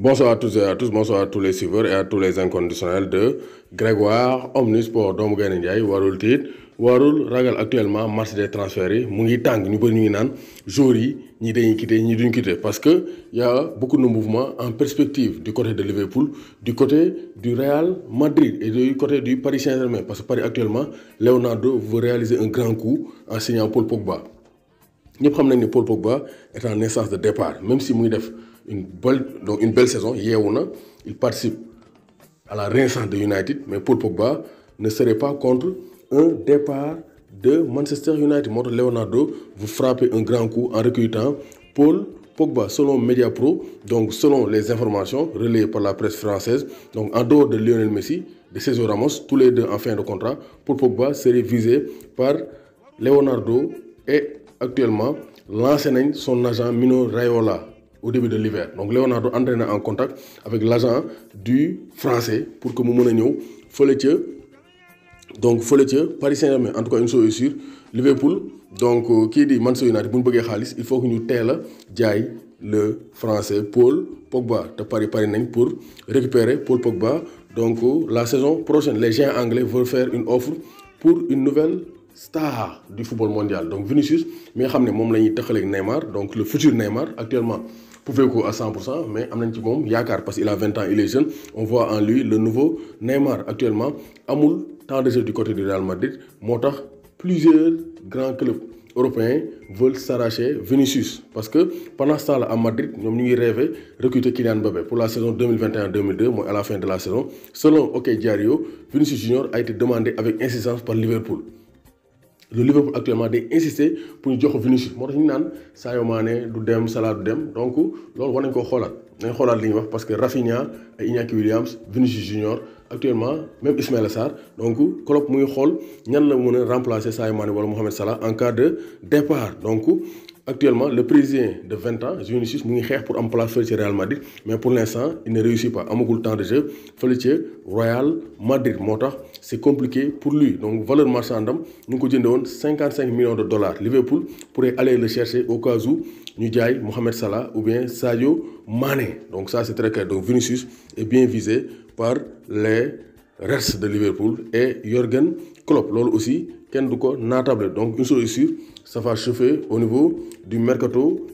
Bonsoir à tous et à tous, bonsoir à tous les suiveurs et à tous les inconditionnels de Grégoire Omnisport doomu Gaynde Ndiaye warul tiit warul ragal. Actuellement marché des transferts yi mu ngi tàng ñu bëri ñu ngi naan joueurs yi ñii dañuy quitter ñii duñ quitter parce que y a beaucoup de mouvements en perspective du côté de Liverpool, du côté du Real Madrid et du côté du Paris Saint-Germain, parce que Paris actuellement Leonardo veut réaliser un grand coup en signant Paul Pogba. ñëpp xam nañ ne Paul Pogba est en instance de départ, même si muy def une belle saison yeewu na, il participe à la renaissance de United, mais Paul Pogba ne serait pas contre un départ de Manchester United. moo tax Leonardo veut frapper un grand coup en recrutant Paul Pogba. Selon Mediapro, donc selon les informations relayées par la presse française, donc en dehors de Lionel Messi, de Sergio Ramos, tous les deux en fin de contrat, Paul Pogba serait visé par Leonardo et actuellement lancé nañ son agent Mino Raiola au début de l'hiver. Donc Leonardo entré en contact avec l'agent du français pour que mu mën a ñëw fële ca Paris Saint-Germain. En tout cas une chose est sûre, Liverpool donc kii di Manchester United bu ñu bëggee xaalis il faut que ñu teel a jaay le français Paul Pogba te pari nañ pour récupérer Paul Pogba. Donc la saison prochaine les géants anglais veulent faire une offre pour une nouvelle star du football mondial. Donc Vinicius mi nga xam ne moom la ñuy tëkkaleeg Neymar, donc le futur Neymar actuellement prouvé ko à 100%, mais am nañ ci moom yaakaar parce qu'il a 20 ans, il est jeune. On voit en lui le nouveau Neymar. Actuellement amul temps de jeu du côté du Real Madrid, moo tax plusieurs grands clubs européens veulent s'arracher Vinicius, parce que pendant ce temps-là à Madrid ñoom ñu ngi rêvé recruter Kylian Mbappé pour la saison 2021-2022, mooy à la fin de la saison. Selon OK Diario, Vinicius Junior a été demandé avec insistance par Liverpool. Le Liverpool actuellement day insister pour ñu jox ko Vinicius, moo tax ñu naan Sadio Mané du dem, Salah du dem. Donc loolu war nañ koo xoolaat, nañ xoolaat li ñuy wax, parce que Rafinha et Iñaki Williams, Vinicius Junior actuellement, même Ismaïla Sarr. Donc Klopp mu ngi xool ñan la mën a remplacer Sadio Mané wala Mohamed Salah en cas de départ. Donc actuellement le Brésilien de 20 ans Vinicius mu ngi xeex pour am place fële ci Real Madrid, mais pour l'instant il ne réussit pas, amagul temps de jeu fële ci Real Madrid, moo tax c'est compliqué pour lui. Donc valeur marchande am ñu ngi ko jënde woon 55 millions de dollars. Liverpool pourrait aller le chercher au cas où ñu jaay Mohamed Salah ou bien Sadio Mané. Donc ça c'est très clair. Donc Vinicius est bien visé par les Reds de Liverpool et Jürgen Klopp. Loolu aussi kenn du ko naatable. Donc une chose est sûre, ça va chauffer au niveau du mercato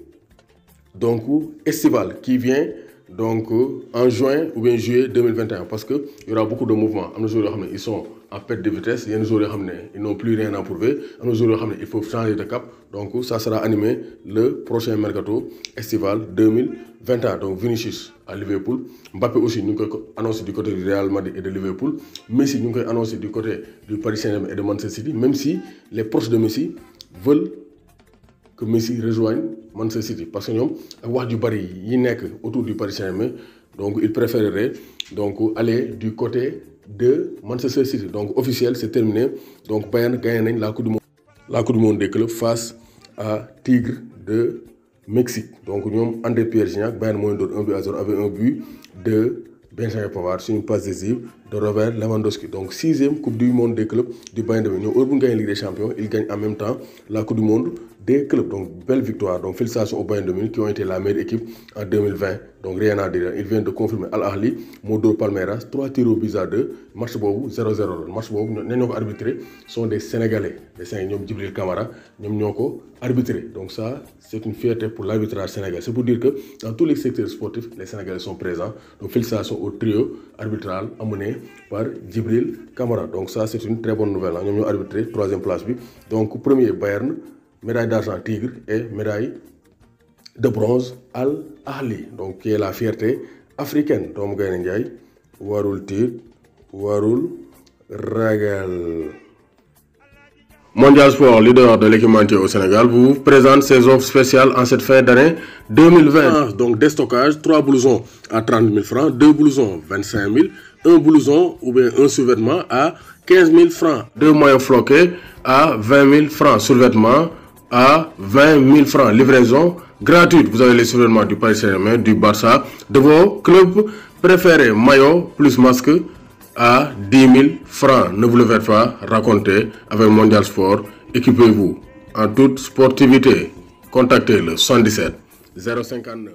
donc estival qui vient donc en juin ou bien juillet 2021, parce que il y aura beaucoup de mouvements. Am na joueurs yoo xam ne ils sont en perte de vitesse, yenn joueurs yoo xam ne ils n'ont plus rien à prouver, am na joueurs yoo xam ne il faut changer de cap. Donc ça sera animé le prochain mercato estival 2021. Donc Vinicius à Liverpool, Mbappé aussi ñu ngi koy annoncé du côté du Real Madrid et de Liverpool, Messi ñu ngi koy annoncé du côté du Paris Saint-Germain et de Manchester City, même si les proches de Messi veulent que Messi rejoigne Manchester City, parce que ñoom ak wax ju bari yi nekk autour du Paris Saint-Germain, donc il préférerait donc aller du côté de Manchester City. Donc officiel, c'est terminé. Donc Bayern gagné nañ la Coupe du monde des clubs face à Tigre de Mexique. Donc ñoom André Pierre Gignac, Bayern mooy doon 1-0 avec un but de Benjamin Pavard sur une passe décisive de Robert Lewandowski. Donc 6e Coupe du monde des clubs du Bayern de Munich. Ñoom heure bu ñu gagné Ligue des Champions, ils gagnent en même temps la Coupe du monde des clubs. Donc belle victoire. Donc félicitations au Bayern de Munich qui ont été la meilleure équipe en 2020. Donc rien à dire. Il vient de confirmer Al Ahly moo dóor Palmeiras 3 tirs au but à 2. Match boobu 0-0 la. Match boobu ñoo ko arbitré sont des Sénégalais. Les Sénégalais ñoom Djibril Camara ñoom ñoo ko arbitré. Donc ça c'est une fierté pour l'arbitrage sénégalais. C'est pour dire que dans tous les secteurs sportifs les Sénégalais sont présents. Donc félicitations au trio arbitral amené par Djibril Camara. Donc ça c'est une très bonne nouvelle. ñoom ñoo arbitré 3e place bi. Donc premier Bayern, médaille d'argent Tigre et médaille de bronze Al Ahly, donc qui est la fierté africaine. doomu Gaynde Ndiaye warul tiit warul ragal. Mondial Sport, leader de l'équipementier au Sénégal, vous présente ses offres spéciales en cette fin d'année 2020. Donc déstockage, 3 blousons à 30 000 francs, 2 blousons 25 000, 1 blouson ou bien un sous-vêtement à 15 000 francs, 2 maillots floqués à 20 000 francs, sous-vêtements à 20 000 francs, livraison gratuite. Vous avez les sous-vêtements du Paris Saint-Germain, du Barça, de vos clubs préférés, maillot plus masque à 10 000 francs. Ne vous le faites pas raconter avec Mondial Sport. Équipez-vous en toute sportivité. Contactez le 77 059